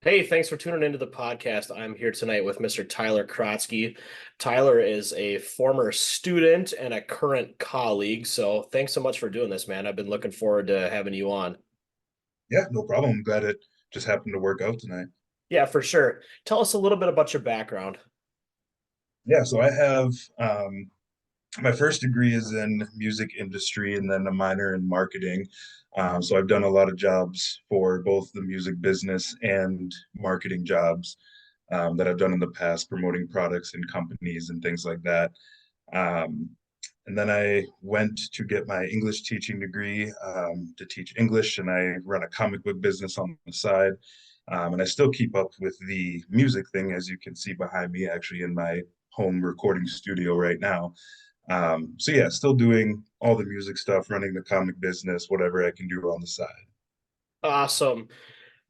Hey, thanks for tuning into the podcast. I'm here tonight with Mr. Tyler Kratzke. Tyler is a former student and a current colleague, so thanks so much for doing this, man. I've been looking forward to having you on. Yeah, no problem. I'm glad it just happened to work out tonight. Yeah, for sure. Tell us a little bit about your background. Yeah, so I have my first degree is in music industry and then a minor in marketing. So I've done a lot of jobs for both the music business and marketing jobs that I've done in the past, promoting products and companies and things like that. Um, and then I went to get my English teaching degree to teach English, and I run a comic book business on the side. And I still keep up with the music thing, as you can see behind me, actually in my home recording studio right now. So yeah, still doing all the music stuff, running the comic business, whatever I can do on the side. Awesome.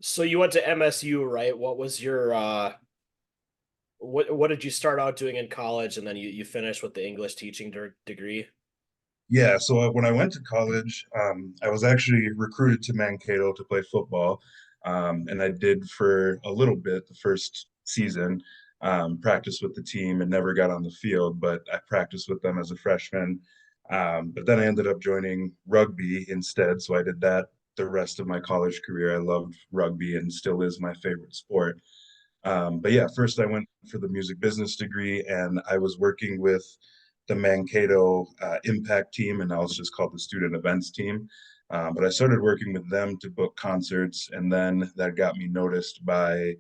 So you went to MSU, right? What was your what did you start out doing in college and then you finished with the English teaching degree? Yeah, so when I went to college, I was actually recruited to Mankato to play football. And I did for a little bit the first season, practice with the team and never got on the field, but I practiced with them as a freshman. But then I ended up joining rugby instead. So I did that the rest of my college career. I loved rugby and still is my favorite sport. But yeah, first I went for the music business degree and I was working with the Mankato Impact team, and I was just called the student events team. But I started working with them to book concerts, and then that got me noticed by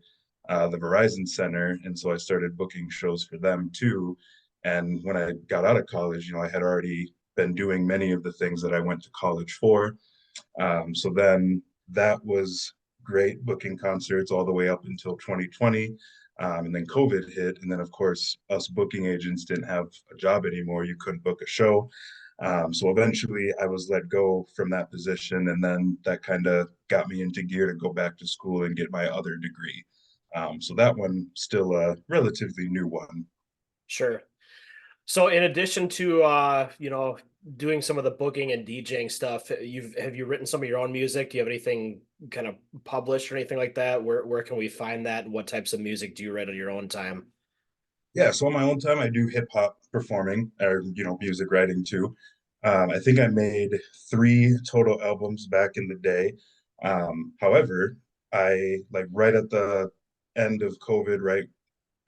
the Verizon Center. And so I started booking shows for them too. And when I got out of college, I had already been doing many of the things that I went to college for. So then that was great, booking concerts all the way up until 2020. And then COVID hit. And then, of course, us booking agents didn't have a job anymore. You couldn't book a show. So eventually I was let go from that position. And then that kind of got me into gear to go back to school and get my other degree. So that one still a relatively new one. Sure. So in addition to doing some of the booking and DJing stuff, have you written some of your own music? Do you have anything kind of published or anything like that? Where can we find that? And what types of music do you write on your own time? Yeah, so on my own time, I do hip hop performing or music writing too. I think I made three total albums back in the day. However, I like right at the end of COVID, right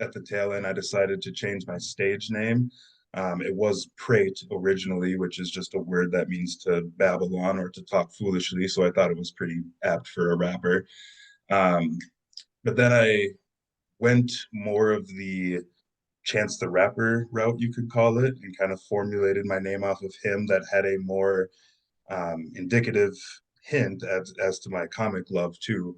at the tail end, I decided to change my stage name. It was Prate originally, which is just a word that means to babble on or to talk foolishly. So I thought it was pretty apt for a rapper. Um, but then I went more of the Chance the Rapper route, you could call it, and kind of formulated my name off of him that had a more indicative hint as to my comic love too.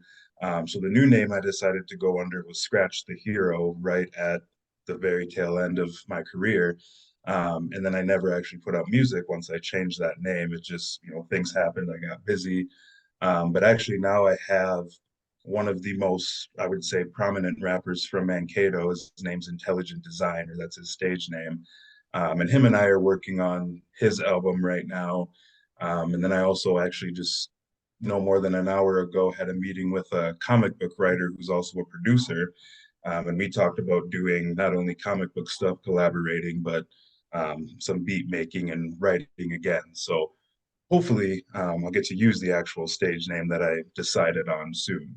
So the new name I decided to go under was Scratch the Hero right at the very tail end of my career. And then I never actually put out music once I changed that name. It just, things happened. I got busy. But actually now I have one of the most, I would say, prominent rappers from Mankato. His name's Intelligent Designer. That's his stage name. And him and I are working on his album right now. And then I also actually just no more than an hour ago had a meeting with a comic book writer who's also a producer. And we talked about doing not only comic book stuff, collaborating, but some beat making and writing again. So hopefully I'll get to use the actual stage name that I decided on soon.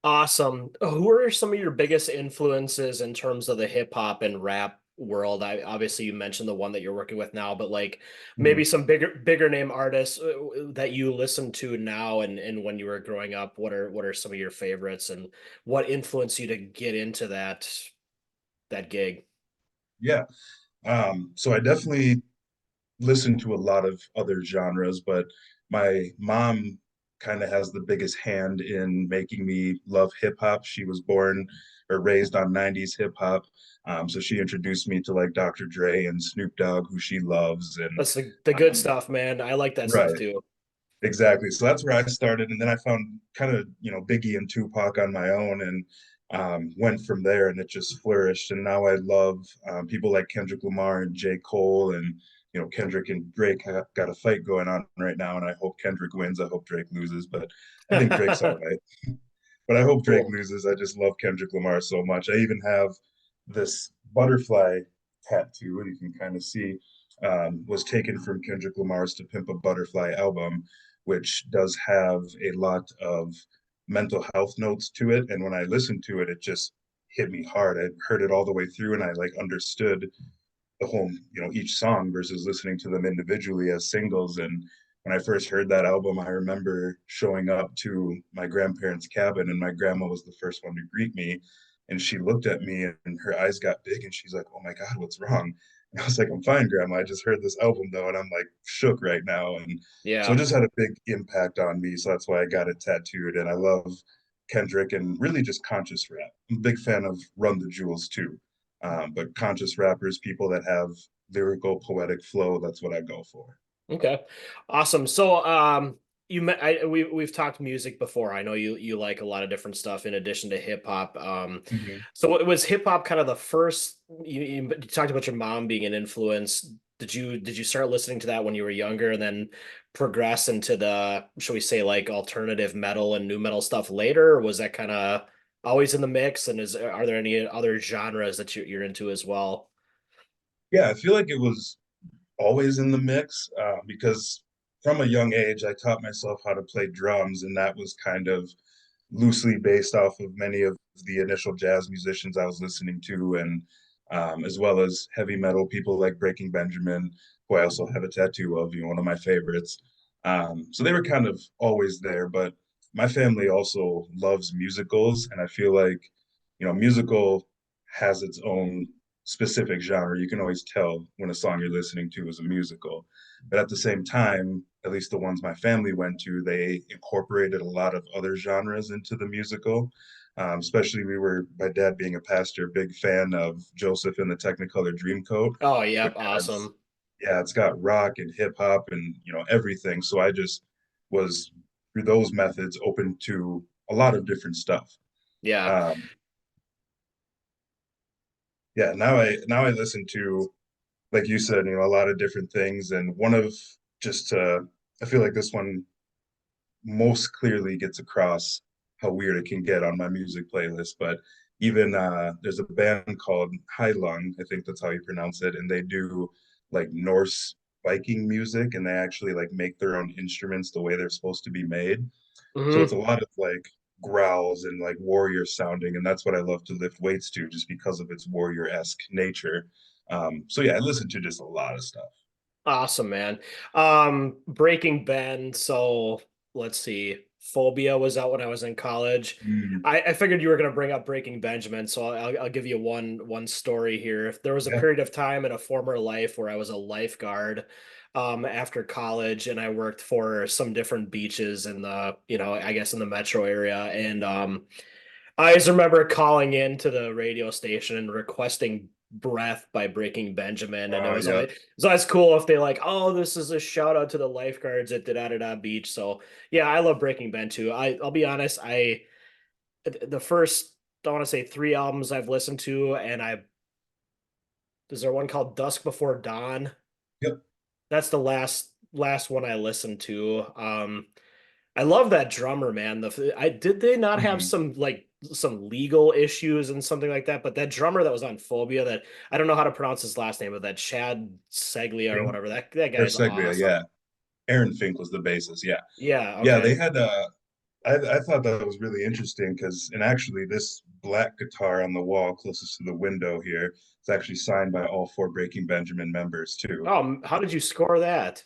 Awesome. Who are some of your biggest influences in terms of the hip hop and rap world? I obviously you mentioned the one that you're working with now, but like maybe Mhm. some bigger name artists that you listen to now and when you were growing up, what are some of your favorites and what influenced you to get into that gig? Yeah. So I definitely listen to a lot of other genres, but my mom kind of has the biggest hand in making me love hip hop. She was born or raised on 90s hip hop. So she introduced me to like Dr. Dre and Snoop Dogg, who she loves. And That's the good um, stuff, man. I like that stuff right, too. exactly. So that's where I started. And then I found kind of, Biggie and Tupac on my own and went from there and it just flourished. And now I love people like Kendrick Lamar and J. Cole and, Kendrick and Drake have got a fight going on right now. And I hope Kendrick wins. I hope Drake loses, but I think Drake's all right. but I hope Drake Cool. loses. I just love Kendrick Lamar so much. I even have this butterfly tattoo, you can kind of see, was taken from Kendrick Lamar's To Pimp a Butterfly album, which does have a lot of mental health notes to it. And when I listened to it, it just hit me hard. I heard it all the way through and I like understood the whole, each song versus listening to them individually as singles. And when I first heard that album, I remember showing up to my grandparents' cabin, and my grandma was the first one to greet me. And she looked at me, and her eyes got big, and she's like, "Oh my God, what's wrong?" And I was like, "I'm fine, Grandma. I just heard this album though, and I'm like shook right now." And so it Yeah. just had a big impact on me. So that's why I got it tattooed. And I love Kendrick and really just conscious rap. I'm a big fan of Run the Jewels too. But conscious rappers, people that have lyrical, poetic flow, that's what I go for. Okay. Awesome. So, you met, we've talked music before. I know you like a lot of different stuff in addition to hip hop. Mhm. So it was hip hop kind of the first, you talked about your mom being an influence. Did you start listening to that when you were younger and then progress into the, shall we say, like alternative metal and new metal stuff later? Or was that kind of always in the mix? And are there any other genres that you're into as well? Yeah, I feel like it was always in the mix because from a young age, I taught myself how to play drums, and that was kind of loosely based off of many of the initial jazz musicians I was listening to, and as well as heavy metal people like Breaking Benjamin, who I also have a tattoo of, one of my favorites. So they were kind of always there, but my family also loves musicals, and I feel like, musical has its own specific genre. You can always tell when a song you're listening to is a musical. But at the same time, at least the ones my family went to, they incorporated a lot of other genres into the musical. Especially my dad being a pastor, big fan of Joseph and the Technicolor Dreamcoat, Oh, yep, which has, awesome. yeah, it's got rock and hip hop and, everything. So I just was, through those methods, open to a lot of different stuff. Yeah. Um, yeah, now I listen to, like you said, a lot of different things. And one of just I feel like this one most clearly gets across how weird it can get on my music playlist. But even there's a band called High Lung, I think that's how you pronounce it, and they do like Norse Viking music, and they actually like make their own instruments the way they're supposed to be made. So it's a Hmm. lot of like growls and like warrior sounding, and that's what I love to lift weights to, just because of its warrior-esque nature. So yeah, I listen to just a lot of stuff. Awesome, man. Breaking Ben. So let's see. Phobia was out when I was in college. Mm, I figured you were going to bring up Breaking Benjamin, so I'll give you one story here. There was a yeah. period of time in a former life where I was a lifeguard after college, and I worked for some different beaches in the, I guess in the metro area. And I just remember calling in to the radio station and requesting Breath by Breaking Benjamin. And Yeah. it's always cool if they like, oh, this is a shout out to the lifeguards at da da da beach. So yeah, I love Breaking Ben too. I'll be honest, the first I want to say three albums I've listened to, and I is there one called Dusk Before Dawn? Yep. That's the last one I listened to. I love that drummer, man. I did they not have Mhm. some like some legal issues and something like that, but that drummer that was on Phobia, that I don't know how to pronounce his last name, but that Chad Seglia or Fink whatever, that or guy's Segria, yeah. awesome. Aaron Fink was the bassist, yeah. Yeah, Yeah, they okay. had I thought that was really interesting because, and actually, this black guitar on the wall closest to the window here is actually signed by all four Breaking Benjamin members too. How did you score that?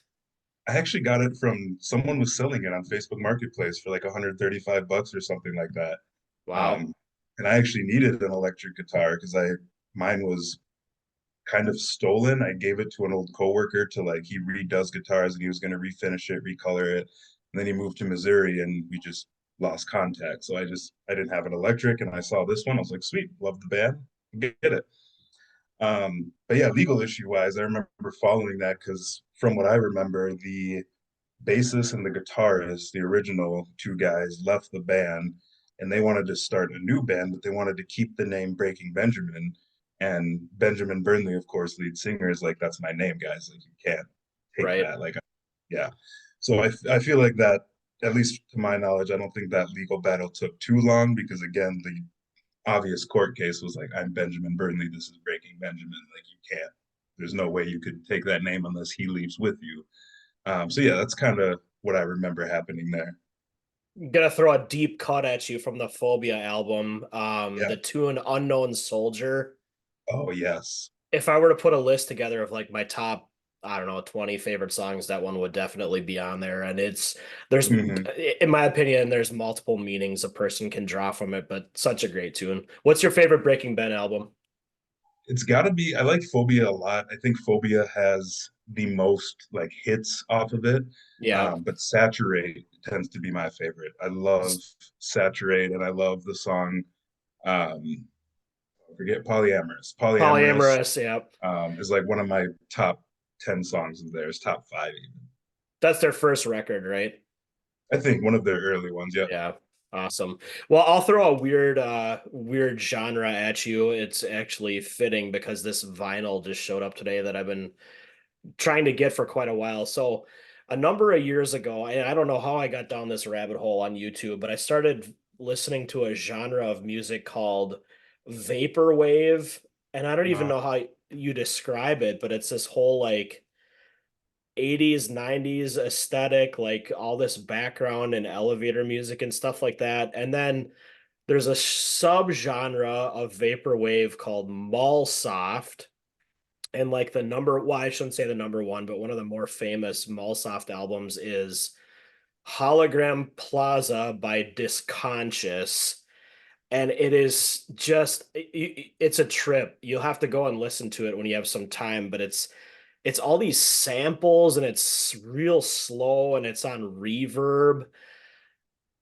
I actually got it from someone was selling it on Facebook Marketplace for like 135 bucks or something like that. Wow. Um, and I actually needed an electric guitar because mine was kind of stolen. I gave it to an old coworker to like he redoes guitars and he was going to refinish it, recolor it. And then he moved to Missouri and we just lost contact. So I didn't have an electric and I saw this one. I was like, sweet, love the band, get it. But yeah, legal issue wise, I remember following that because from what I remember, the bassist and the guitarist, the original two guys, left the band and they wanted to start a new band, but they wanted to keep the name Breaking Benjamin. And Benjamin Burnley, of course, lead singer, is like, that's my name, guys. Like, you can't take Right. that. Like, yeah. So I feel like that at least to my knowledge, I don't think that legal battle took too long because again, the obvious court case was like, I'm Benjamin Burnley, this is Breaking Benjamin. Like you can't, there's no way you could take that name unless he leaves with you. So yeah, that's kind of what I remember happening there. Gonna throw a deep cut at you from the Phobia album. Yeah. The tune Unknown Soldier. Oh yes. If I were to put a list together of like my top, I don't know, 20 favorite songs, that one would definitely be on there. And there's, Hmm. in my opinion, there's multiple meanings a person can draw from it, but such a great tune. What's your favorite Breaking Ben album? It's got to be. I like Phobia a lot. I think Phobia has the most like hits off of it. Yeah. But Saturate tends to be my favorite. I love Saturate, and I love the song. Um, I forget Polyamorous. Polyamorous Polyamorous, yeah. is like one of my top 10 songs of theirs, top five even. That's their first record, right? I think one of their early ones. Yeah. Yeah. Awesome. Well, I'll throw a weird genre at you. It's actually fitting because this vinyl just showed up today that I've been trying to get for quite a while. So, a number of years ago, and I don't know how I got down this rabbit hole on YouTube, but I started listening to a genre of music called vaporwave, and I don't even Uh, know how you describe it, but it's this whole like 80s, 90s aesthetic, like all this background and elevator music and stuff like that. And then there's a subgenre of vaporwave called mall soft, and like well, I shouldn't say the number one, but one of the more famous Mallsoft albums is Hologram Plaza by Disconscious. And it is just it's a trip. You'll have to go and listen to it when you have some time, but it's all these samples and it's real slow and it's on reverb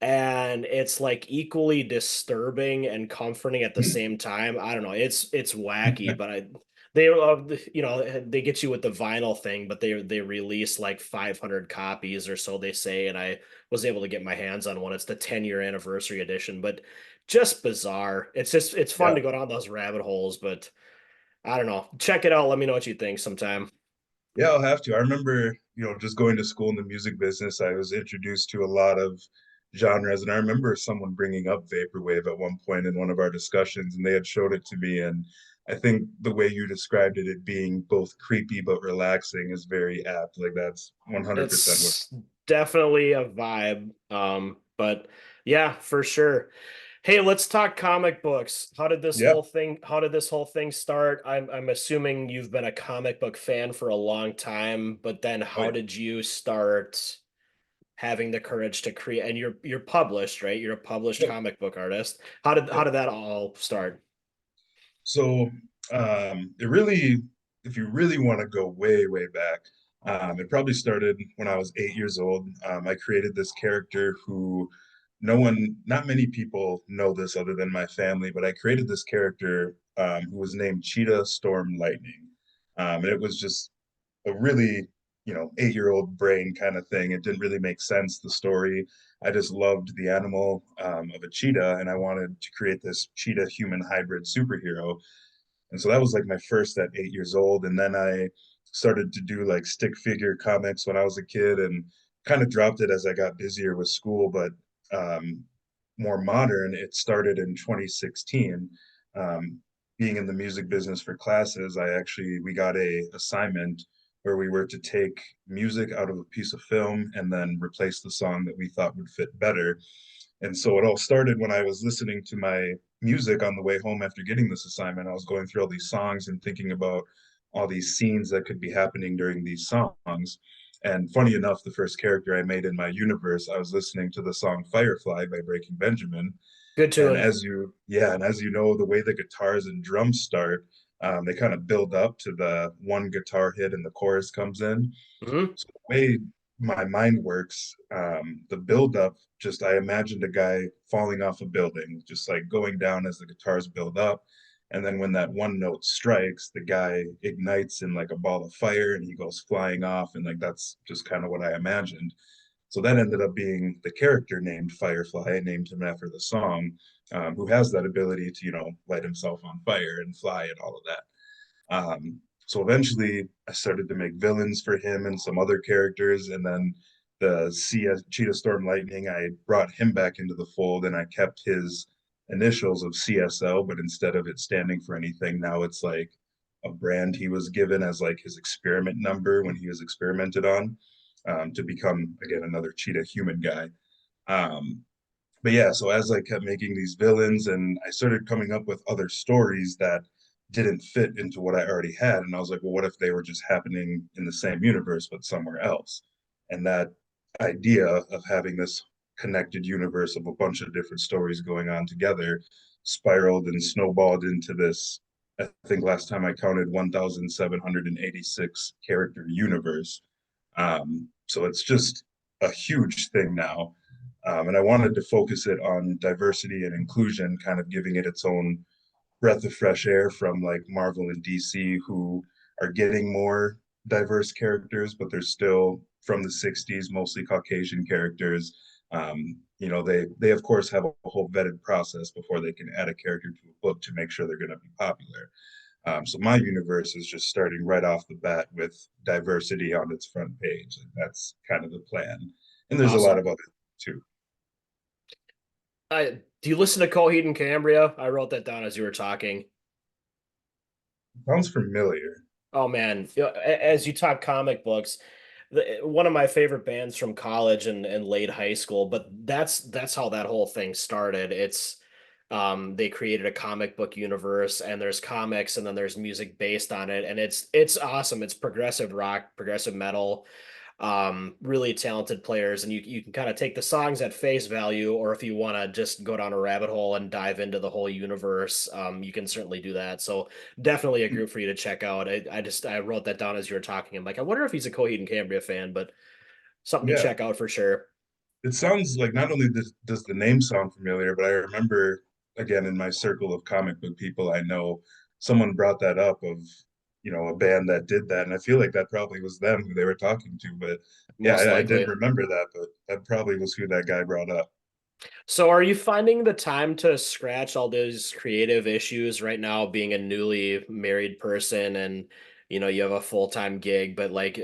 and it's like equally disturbing and comforting at the same time. I don't know. It's wacky, but they they get you with the vinyl thing, but they release like 500 copies or so they say, and I was able to get my hands on one. It's the 10-year anniversary edition, but just bizarre. It's fun yeah. to go down those rabbit holes, but I don't know. Check it out. Let me know what you think sometime. Yeah, I'll have to. I remember, just going to school in the music business, I was introduced to a lot of genres. And I remember someone bringing up vaporwave at one point in one of our discussions, and they had showed it to me. And I think the way you described it, it being both creepy but relaxing, is very apt. Like that's 100% what. It's definitely a vibe. But yeah, for sure. Hey, let's talk comic books. Yeah. How did this whole thing start? I'm assuming you've been a comic book fan for a long time, but then Oh, how yeah. did you start having the courage to create, and you're published, right? You're a published Yep. comic book artist. How Yep. did that all start? So it really, if you really want to go way, way back, it probably started when I was 8 years old. I created this character who not many people know this other than my family, but I created this character who was named Cheetah Storm Lightning. And it was just a really, 8-year-old brain kind of thing. It didn't really make sense, the story. I just loved the animal of a cheetah, and I wanted to create this cheetah human hybrid superhero. And so that was like my first at 8 years old. And then I started to do like stick figure comics when I was a kid and kind of dropped it as I got busier with school. But um, more modern, it started in 2016. Um, Being in the music business for classes, we got a assignment where we were to take music out of a piece of film and then replace the song that we thought would fit better. And so it all started when I was listening to my music on the way home after getting this assignment. I was going through all these songs and thinking about all these scenes that could be happening during these songs. And funny enough, the first character I made in my universe, I was listening to the song Firefly by Breaking Benjamin. Good And tune. as you know, the way the guitars and drums start, they kind of build up to the one guitar hit and the chorus comes in. Hmm. So the way my mind works, the build up, just I imagined a guy falling off a building, just like going down as the guitars build up. And then when that one note strikes, the guy ignites in like a ball of fire and he goes flying off. And like that's just kind of what I imagined. So that ended up being the character named Firefly. I named him after the song, who has that ability to, light himself on fire and fly and all of that. So eventually I started to make villains for him and some other characters. And then the CS Cheetah Storm Lightning, I brought him back into the fold and I kept his initials of CSL, but instead of it standing for anything, now it's like a brand he was given as like his experiment number when he was experimented on, to become again another cheetah human guy. Um, but yeah, so as I kept making these villains and I started coming up with other stories that didn't fit into what I already had. And I was like, well, what if they were just happening in the same universe, but somewhere else? And that idea of having this connected universe of a bunch of different stories going on together spiraled and snowballed into this. I think last time I counted 1,786 character universe. So it's just a huge thing now. And I wanted to focus it on diversity and inclusion, kind of giving it its own breath of fresh air from like Marvel and DC, who are getting more diverse characters, but they're still from the 60s, mostly Caucasian characters. They of course have a whole vetted process before they can add a character to a book to make sure they're going to be popular. So my universe is just starting right off the bat with diversity on its front page. That's kind of the plan. And there's a lot Awesome. of other too. Do you listen to Coheed and Cambria? I wrote that down as you were talking. Sounds familiar. Oh man, as you talk comic books, one of my favorite bands from college and late high school, but that's how that whole thing started. They created a comic book universe and there's comics and then there's music based on it and it's awesome. It's progressive rock, progressive metal, really talented players, and you can kind of take the songs at face value, or if you want to just go down a rabbit hole and dive into the whole universe, you can certainly do that. So definitely a group for you to check out. I wrote that down as you were talking. I'm like, I wonder if he's a Coheed and Cambria fan, but something to Yeah, check out for sure. it sounds like not only does the name sound familiar, but I remember again in my circle of comic book people I know, someone brought that up of, a band that did that, and I feel like that probably was them who they were talking to. But yeah, Most I didn't likely. remember that, but that probably was who that guy brought up. So are you finding the time to scratch all those creative issues right now, being a newly married person and you have a full-time gig, but like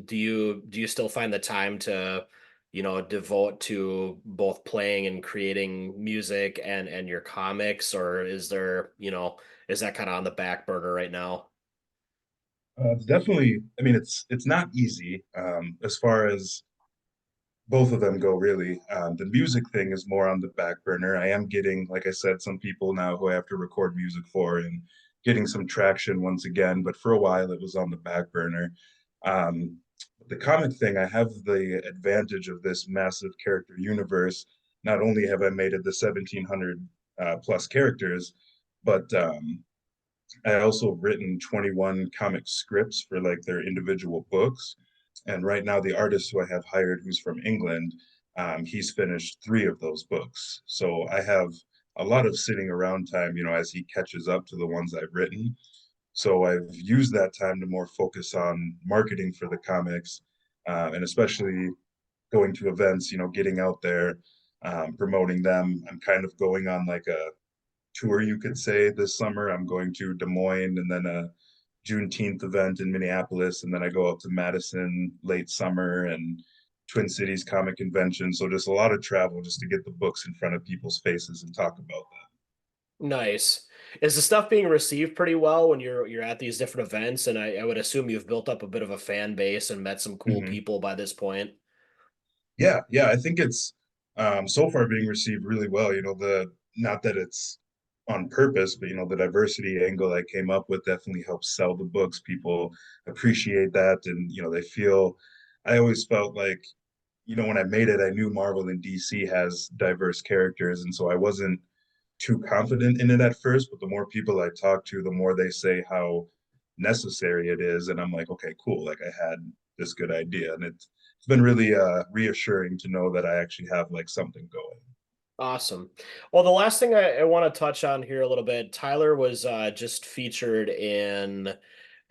do you still find the time to devote to both playing and creating music and your comics, or is that kind of on the back burner right now? It's definitely, I mean, it's not easy, as far as both of them go, really. The music thing is more on the back burner. I am getting, like I said, some people now who I have to record music for and getting some traction once again, but for a while it was on the back burner. Um, the comic thing, I have the advantage of this massive character universe. Not only have I made it the 1,700 plus characters, but I also written 21 comic scripts for like their individual books. And right now, the artist who I have hired, who's from England, he's finished three of those books. So I have a lot of sitting around time, as he catches up to the ones I've written. So I've used that time to more focus on marketing for the comics, and especially going to events, getting out there, promoting them. I'm kind of going on like a tour, you could say, this summer. I'm going to Des Moines and then a Juneteenth event in Minneapolis, and then I go up to Madison late summer and Twin Cities Comic Convention. So just a lot of travel just to get the books in front of people's faces and talk about Nice. Is the stuff being received pretty well when you're at these different events? And I would assume you've built up a bit of a fan base and met some that. cool people by this point. Yeah, I think it's so far being received really well. The not that it's on purpose, but the diversity angle I came up with definitely helps sell the books. People appreciate that, and they feel. I always felt like, when I made it, I knew Marvel and DC has diverse characters, and so I wasn't too confident in it at first. But the more people I talk to, the more they say how necessary it is, and I'm like, okay, cool. Like I had this good idea, and it's been really reassuring to know that I actually have like something going. Awesome. Well, the last thing I want to touch on here a little bit, Tyler was just featured in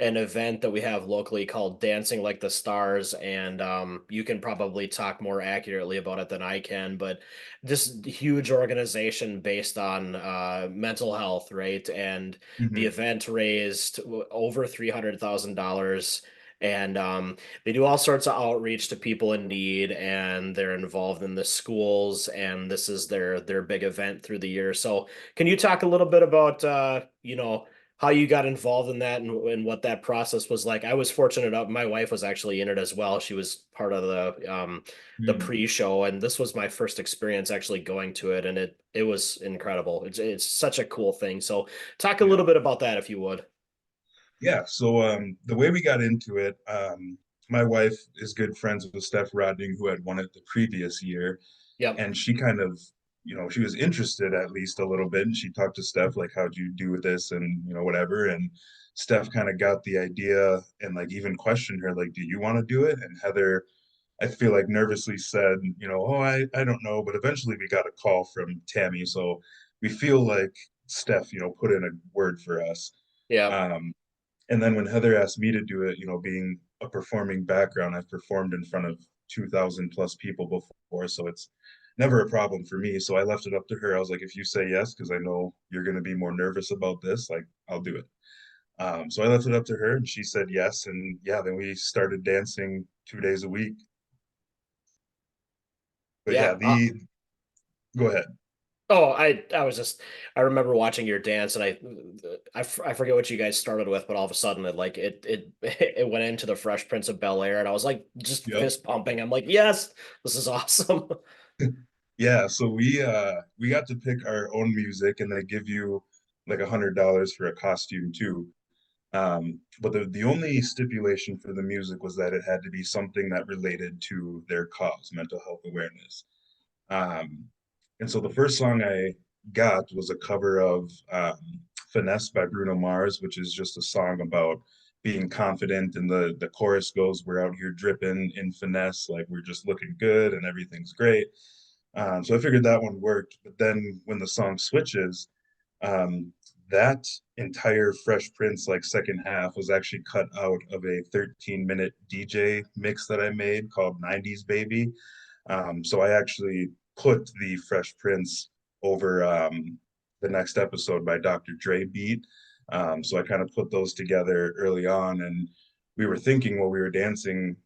an event that we have locally called Dancing Like the Stars, and you can probably talk more accurately about it than I can, but this huge organization based on mental health, right? And the Mm-hmm. event raised over $300,000, and they do all sorts of outreach to people in need, and they're involved in the schools, and this is their big event through the year. So, can you talk a little bit about how you got involved in that and what that process was like? I was fortunate enough, my wife was actually in it as well. She was part of the Mm, pre-show, and this was my first experience actually going to it, and it was incredible. It's such a cool thing. So talk a yeah. little bit about that if you would. Yeah, so the way we got into it, my wife is good friends with Steph Rodning, who had won it the previous year, Yep. and she kind of, she was interested at least a little bit, and she talked to Steph like, "How'd you do with this?" and whatever, and Steph kind of got the idea and like even questioned her like, "Do you want to do it?" And Heather, I feel like nervously said, "Oh, I don't know," but eventually we got a call from Tammy, so we feel like Steph, put in a word for us. Yep. Um, and then when Heather asked me to do it, being a performing background, I've performed in front of 2,000 plus people before, so it's never a problem for me. So I left it up to her. I was like, if you say yes, because I know you're going to be more nervous about this, like I'll do it. So I left it up to her, and she said yes. And yeah, then we started dancing 2 days a week. But yeah, Yeah. the go ahead. Oh, I was just I remember watching your dance, and I forget what you guys started with, but all of a sudden it it went into the Fresh Prince of Bel-Air, and I was like just Yep. fist pumping. I'm like, yes, this is awesome. Yeah, so we got to pick our own music, and they give you like $100 for a costume too. But the only stipulation for the music was that it had to be something that related to their cause, mental health awareness. Um, and so the first song I got was a cover of Finesse by Bruno Mars, which is just a song about being confident. And the chorus goes, "We're out here dripping in finesse, like we're just looking good and everything's great." So I figured that one worked. But then when the song switches, um, that entire Fresh Prince like second half was actually cut out of a 13-minute DJ mix that I made called 90s Baby. So I actually put the Fresh Prince over the next episode by Dr. Dre beat. So I kind of put those together early on, and we were thinking while we were dancing,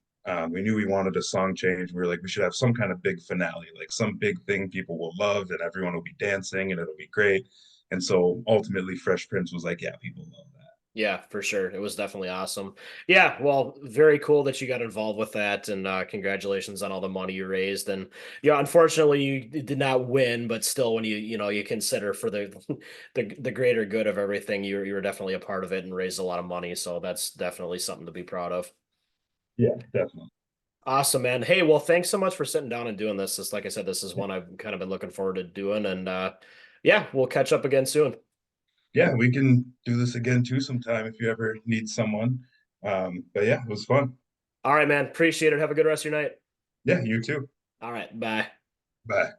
we knew we wanted a song change. We were like, we should have some kind of big finale, like some big thing people will love, and everyone will be dancing, and it'll be great. And so ultimately, Fresh Prince was like, yeah, people love that. Yeah, for sure. It was definitely awesome. Yeah, well, very cool that you got involved with that, and congratulations on all the money you raised. And yeah, unfortunately, you did not win, but still, when you consider for the the greater good of everything, you were definitely a part of it and raised a lot of money. So that's definitely something to be proud of. Yeah, definitely. Awesome, man. Hey, well, thanks so much for sitting down and doing this. Like I said, this is one I've kind of been looking forward to doing, and yeah, we'll catch up again soon. Yeah, we can do this again too sometime if you ever need someone. But yeah, it was fun. All right, man. Appreciate it. Have a good rest of your night. Yeah, you too. All right, bye. Bye.